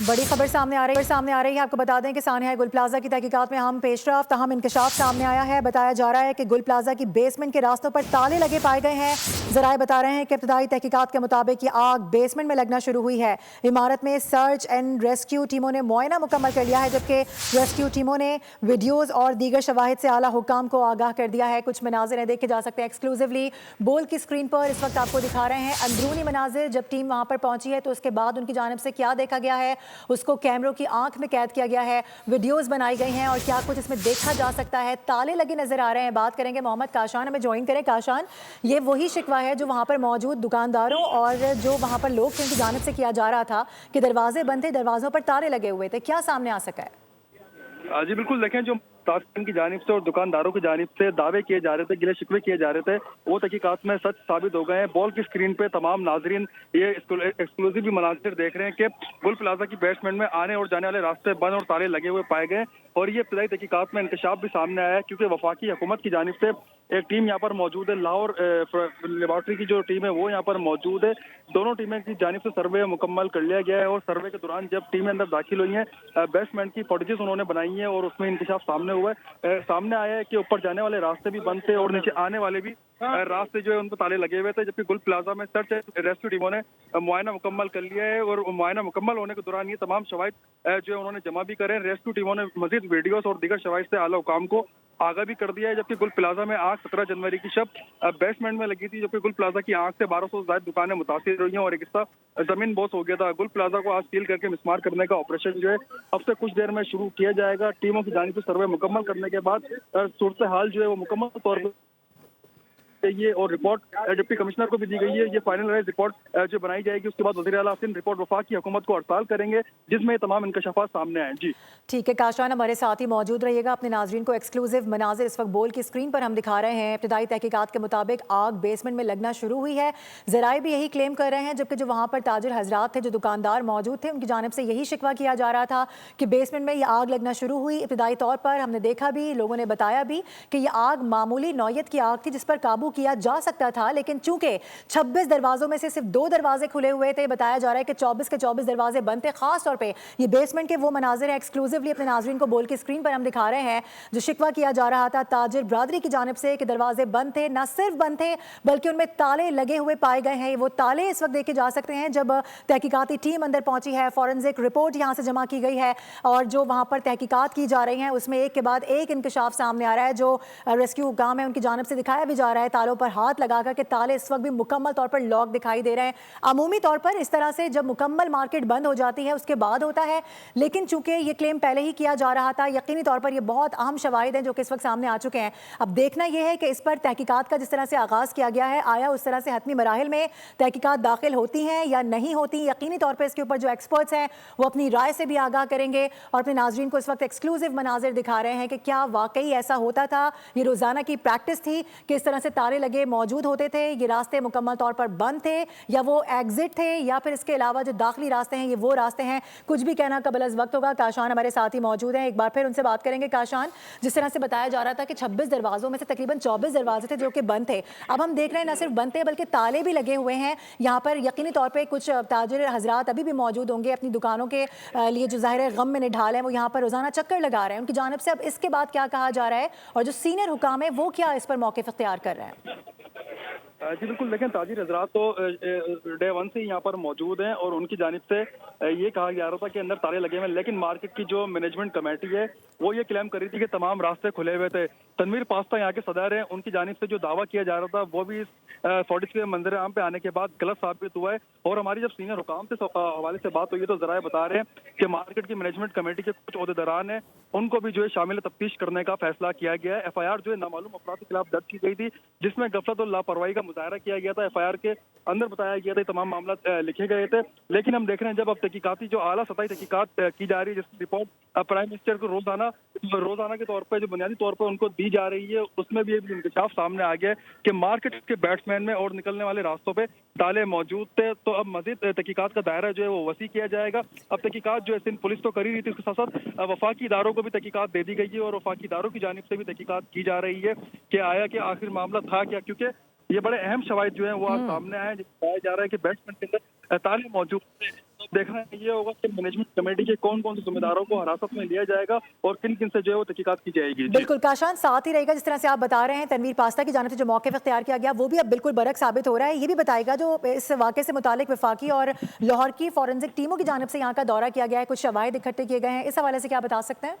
बड़ी खबर सामने आ रही है। आपको बता दें कि सानिया गुल प्लाजा की तहकीकात में अहम पेशरफ्त, अहम इंकशाफ सामने आया है। बताया जा रहा है कि गुल प्लाजा की बेसमेंट के रास्तों पर ताले लगे पाए गए हैं। जराए बता रहे हैं कि इब्तदाई तहकीकात के मुताबिक ये आग बेसमेंट में लगना शुरू हुई है। इमारत में सर्च एंड रेस्क्यू टीमों ने मुआयना मुकम्मल कर लिया है, जबकि रेस्क्यू टीमों ने वीडियोज और दीगर शवाहिद से आला हुक्काम को आगाह कर दिया है। कुछ मनाजिर देखे जा सकते हैं एक्सक्लूसिवली बोल की स्क्रीन पर इस वक्त आपको दिखा रहे हैं। अंदरूनी मनाजिर जब टीम वहाँ पर पहुंची है तो उसके बाद उनकी जानिब से क्या देखा गया है उसको कैमरों की आंख में कैद किया गया है, वीडियोस बनाई गई हैं और क्या कुछ इसमें देखा जा सकता है। ताले लगे नजर आ रहे हैं। बात करेंगे मोहम्मद काशान, हमें ज्वाइन करें। काशान, ये वही शिकवा है जो वहाँ पर मौजूद दुकानदारों और जो वहाँ पर लोग थे उनकी जानिब से किया जा रहा था कि दरवाजे बंद थे, दरवाजों पर ताले लगे हुए थे। क्या सामने आ सका है? जी बिल्कुल, देखें जो ताजन की जानिब से और दुकानदारों की जानिब से दावे किए जा रहे थे, गिले शिकवे किए जा रहे थे, वो तहकीकात में सच साबित हो गए हैं। बॉल की स्क्रीन पे तमाम नाजरीन ये एक्सक्लूसिव मनाजिर देख रहे हैं कि गुल प्लाजा की बेसमेंट में आने और जाने वाले रास्ते बंद और ताले लगे हुए पाए गए और ये इब्तदाई तहकीकात में इंकशाफ भी सामने आया है, क्योंकि वफाकी हुकूमत की जानिब से एक टीम यहाँ पर मौजूद है। लाहौर लेबॉर्ट्री की जो टीम है वो यहाँ पर मौजूद है। दोनों टीमें की जानिब से सर्वे मुकम्मल कर लिया गया है और सर्वे के दौरान जब टीमें अंदर दाखिल हुई हैं, बेसमेंट की फुटेजेस उन्होंने बनाई हैं और उसमें इंकशाफ सामने आया है कि ऊपर जाने वाले रास्ते भी बंद थे और नीचे आने वाले भी रास्ते जो है उन पर ताले लगे हुए थे। जबकि गुल प्लाजा में सर्च रेस्क्यू टीमों ने मुआयना मुकम्मल कर लिया है और मुआयना मुकम्मल होने के दौरान ये तमाम शवाहिद जो है उन्होंने जमा भी करे। रेस्क्यू टीमों ने मजीद वीडियोस और दीगर शवाहिद से आला हुकाम को आगाह भी कर दिया है। जबकि गुल प्लाजा में आग 17 जनवरी की शब बेसमेंट में लगी थी, जबकि गुल प्लाजा की आग से 1200 से ज्यादा दुकानें मुतासिर हुई हैं और एक हिस्सा जमीन बोस हो गया था। गुल प्लाजा को आज सील करके मिसमार करने का ऑपरेशन जो है अब से कुछ देर में शुरू किया जाएगा। टीमों की जानिब से सर्वे मुकम्मल करने के बाद सूरत हाल जो है वो मुकम्मल तौर पर ये और रिपोर्ट डिप्टी कमिश्नर को भी दी गई है। ये फाइनलाइज रिपोर्ट जो बनाई जाएगी उसके बाद वज़ीर आला सिंध रिपोर्ट वफाकी हुकूमत को अरसाल करेंगे, जिसमें तमाम इंकशाफात सामने आए। जी ठीक है काशान, हमारे साथ ही मौजूद रहिएगा। अपने नाजरीन को एक्सक्लूसिव मनाजिर इस वक्त बोल की स्क्रीन पर हम दिखा रहे हैं। इब्तदाई तहकीकात के मुताबिक आग बेसमेंट में लगना शुरू हुई है। ज़राए भी यही क्लेम कर रहे हैं, जबकि जो वहाँ पर ताजिर हजरात थे, जो दुकानदार मौजूद थे, उनकी जानिब से यही शिकवा किया जा रहा था कि बेसमेंट में ये आग लगना शुरू हुई। इब्तदाई तौर पर हमने देखा भी, लोगों ने बताया भी कि ये आग मामूली नौयत की आग थी जिस पर काबू किया जा सकता था, लेकिन चूंकि 26 दरवाजों में से सिर्फ 2 दरवाजे खुले हुए थे, बताया जा रहा है कि 24 के 24 दरवाजे बंद थे। खास तौर पे ये बेसमेंट के वो मनाजिर है, एक्सक्लूसिवली अपने नाजरीन को बोल की स्क्रीन पर हम दिखा रहे हैं, जो शिकवा किया जा रहा था ताजिर बरादरी की जानिब से कि दरवाजे बंद थे। न सिर्फ बंद थे बल्कि उनमें ताले लगे हुए पाए गए हैं। वो ताले इस वक्त देखे जा सकते हैं जब तहकीकाती टीम अंदर पहुंची है, फॉरेंसिक रिपोर्ट यहाँ से जमा की गई है और जो वहाँ पर तहकीकात की जा रही हैं उसमें एक के बाद एक इंकशाफ सामने आ रहा है। जो रेस्क्यू हुकाम है उनकी जानिब से दिखाया भी जा रहा है तालों पर हाथ लगा के ताले इस वक्त भी मुकम्मल तौर पर लॉक दिखाई दे रहे हैं। अमूमी तौर पर इस तरह से जब मुकम्मल मार्केट बंद हो जाती है उसके बाद होता है, लेकिन चूंकि ये क्लेम पहले ही किया जा रहा था, यकीनी तौर पर ये बहुत अहम शवाहिद हैं जो कि इस वक्त सामने आ चुके हैं। अब देखना यह है कि इस पर तहकीकात का जिस तरह से आगाज़ किया गया है, आया उस तरह से हतमी मराहिल में तहकीकात दाखिल होती हैं या नहीं होती। यकीनी तौर पर इसके ऊपर जो एक्सपर्ट्स हैं वो अपनी राय से भी आगाह करेंगे और अपने नाजरीन को इस वक्त एक्सक्लूसिव मनाजिर दिखा रहे हैं कि क्या वाकई ऐसा होता था, ये रोज़ाना की प्रैक्टिस थी कि इस तरह से ताले लगे मौजूद होते थे, ये रास्ते मुकम्मल तौर पर बंद थे या वो एग्जिट थे, या फिर इसके अलावा जो दाखिली रास्ते हैं ये वो रास्ते हैं। कुछ भी कहना कबल अज़ वक्त होगा। काशान हमारे साथ ही मौजूद हैं, एक बार फिर उनसे बात करेंगे। काशान, जिस तरह से बताया जा रहा था कि 26 दरवाजों में से तकरीबन 24 दरवाजे थे जो कि बंद थे, अब हम देख रहे हैं न सिर्फ बंद थे बल्कि ताले भी लगे हुए हैं यहाँ पर। यकीनी तौर पर कुछ ताजिर हजरात अभी भी मौजूद होंगे अपनी दुकानों के लिए, जो ज़ाहिर गम में निढाल है, वो यहाँ पर रोज़ाना चक्कर लगा रहे हैं उनकी जानिब से। अब इसके बाद क्या कहा जा रहा है और जो सीनियर हुकाम है वो क्या इस पर मौक़िफ़ इख्तियार कर रहे हैं? जी बिल्कुल, देखें ताजिर हजरात तो डे 1 से यहाँ पर मौजूद हैं और उनकी जानिब से ये कहा जा रहा था कि अंदर ताले लगे हुए हैं, लेकिन मार्केट की जो मैनेजमेंट कमेटी है वो ये क्लेम कर रही थी कि तमाम रास्ते खुले हुए थे। तनवीर पास्ता यहाँ के सदर हैं, उनकी जानिब से जो दावा किया जा रहा था वो भी इस फॉर्टिस के मंजर आम पे आने के बाद गलत साबित हुआ है। और हमारी जब सीनियर हुकाम से हवाले से बात हुई है तो जराए बता रहे हैं कि मार्केट की मैनेजमेंट कमेटी के कुछ ओहदेदारान हैं, उनको भी जो है शामिल तफ्तीश करने का फैसला किया गया है। FIR जो है नामालूम अफराद के खिलाफ दर्ज की गई थी, जिसमें गफलत और लापरवाही का मुजाहरा किया गया था। FIR के अंदर बताया गया था तमाम मामला लिखे गए थे, लेकिन हम देख रहे हैं जब अब तहकीकाती जो आला सतही तहकीकात की जा रही है, जिसकी रिपोर्ट प्राइम मिनिस्टर को रोजाना के तौर पर जो बुनियादी तौर पर उनको दी जा रही है, उसमें भी एक इंकशाफ सामने आ गया कि मार्केट के बैट्समैन में और निकलने वाले रास्तों पे ताले मौजूद थे। तो अब मजीद तहकीकात का दायरा जो है वो वसी किया जाएगा। अब तहकीकात जो है सिंध पुलिस तो कर ही रही थी, उसके साथ साथ वफाकी इदारों को भी तहकीकात दे दी गई है और वफाकी इदारों की जानिब से भी तहकीकात की जा रही है कि आया कि आखिर मामला था क्या, क्योंकि ये बड़े अहम शवाहिद जो है वो आज सामने आए। बताया जा रहा है कि बैट्समैन के अंदर ताले मौजूद थे। तो देखना ये होगा कि मैनेजमेंट कमेटी के कौन कौन से जिम्मेदारों को हिरासत में लिया जाएगा और किन किन से जो है वो तहकीकात की जाएगी। बिल्कुल काशान, साथ ही रहेगा जिस तरह से आप बता रहे हैं तनवीर पास्ता की जानिब से जो मौक़िफ़ इख्तियार किया गया वो भी अब बिल्कुल बरअक्स साबित हो रहा है। ये भी बताएगा जो इस वाक़े से मुतालिक वफाकी और लाहौर की फॉरेंसिक टीमों की जानिब से यहाँ का दौरा किया गया है, कुछ शवाहिद इकट्ठे किए गए हैं, इस हवाले से क्या बता सकते हैं?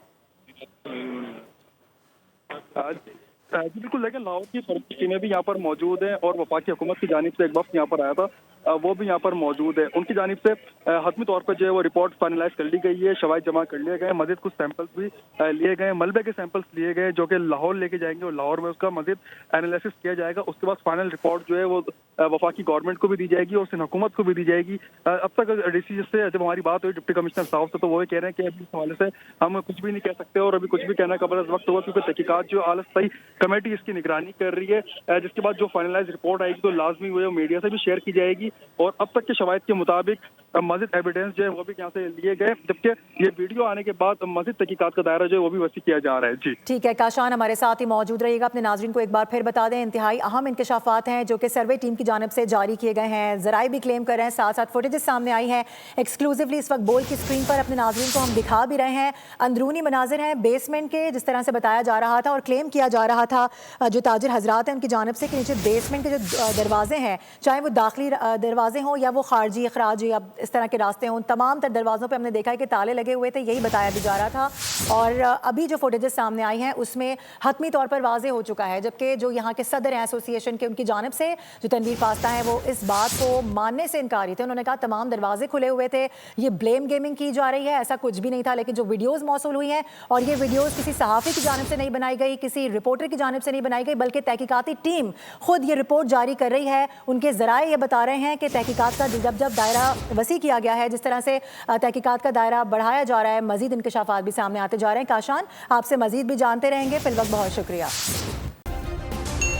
जी बिल्कुल, लेकिन लाहौर की फॉरेंसिक टीमें भी यहाँ पर मौजूद हैं और वफाकी हुकूमत की जानिब से एक वक्त यहाँ पर आया था, वो भी यहाँ पर मौजूद है। उनकी जानिब से हतमी तौर पर जो है वो रिपोर्ट फाइनलाइज कर ली गई है, शवाहिद जमा कर लिए गए, मजीद कुछ सैंपल्स भी लिए गए, मलबे के सैंपल्स लिए गए जो कि लाहौर लेके जाएंगे और लाहौर में उसका मजीद एनालिसिस किया जाएगा। उसके बाद फाइनल रिपोर्ट जो है वो वफाकी गवर्नमेंट को भी दी जाएगी और सिंध हुकूमत को भी दी जाएगी। अब तक डीसी से जब हमारी बात हुई डिप्टी कमिश्नर साहब से, तो वो ये कह रहे हैं कि अभी इस हवाले से हम कुछ भी नहीं कह सकते और अभी कुछ भी कहना कबल अज़ वक्त होगा, क्योंकि तहकीकात जो आला सही कमेटी इसकी निगरानी कर रही है। जिसके बाद जो फाइनलाइज रिपोर्ट आएगी तो लाजमी वो मीडिया से भी शेयर की जाएगी और अब तक के शवाहिद के मुताबिक मज़ीद एविडेंस जो है वो भी यहाँ से लिए गए, जबकि ये वीडियो आने के बाद मज़ीद तहकीकात का दायरा जो है वो भी वसी किया जा रहा है। जी ठीक है, काशान हमारे साथ ही मौजूद रहिएगा। अपने नाज़रीन को एक बार फिर बता दें, इंतहाई अहम इंकशाफात हैं जो कि सर्वे टीम की जानिब से जारी किए गए हैं, ज़राए भी क्लेम कर रहे हैं, साथ साथ फुटेजेस सामने आई हैं एक्सक्लूसिवली इस वक्त बोल की स्क्रीन पर अपने नाज़रीन को हम दिखा भी रहे हैं। अंदरूनी मनाजिर हैं बेसमेंट के, जिस तरह से बताया जा रहा था और क्लेम किया जा रहा था जो ताजिर हजरात हैं उनकी जानिब से कि नीचे बेसमेंट के जो दरवाजे हैं, चाहे वो दाखिली दरवाजे हों या वो खारजी अखराजी अब इस तरह के रास्ते हों, तमाम तर दरवाज़ों पे हमने देखा है कि ताले लगे हुए थे, यही बताया भी जा रहा था। और अभी जो फुटेजेस सामने आई हैं उसमें हतमी तौर पर वाज़े हो चुका है, जबकि जो यहाँ के सदर हैं एसोसिएशन के, उनकी जानिब से जो तनवीर पास्ता हैं वो इस बात को मानने से इनकारी थे। उन्होंने कहा तमाम दरवाजे खुले हुए थे, ये ब्लेम गेमिंग की जा रही है, ऐसा कुछ भी नहीं था। लेकिन जो वीडियोज़ मौसूल हुई हैं और ये वीडियोज़ किसी सहाफ़ी की जानिब से नहीं बनाई गई, किसी रिपोर्टर की जानिब से नहीं बनाई गई, बल्कि तहकीकाती टीम खुद ये रिपोर्ट जारी कर रही है। उनके ज़राए ये बता रहे हैं कि तहकीकात का जब दायरा वसी किया गया है, जिस तरह से तहकीकात का दायरा बढ़ाया जा रहा है, मजीद इंकशाफात भी सामने आते जा रहे हैं। काशान, आपसे मजीद भी जानते रहेंगे, फिल वक्त बहुत शुक्रिया।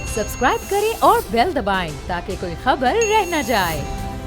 सब्सक्राइब करें और बेल दबाएं ताकि कोई खबर रह न जाए।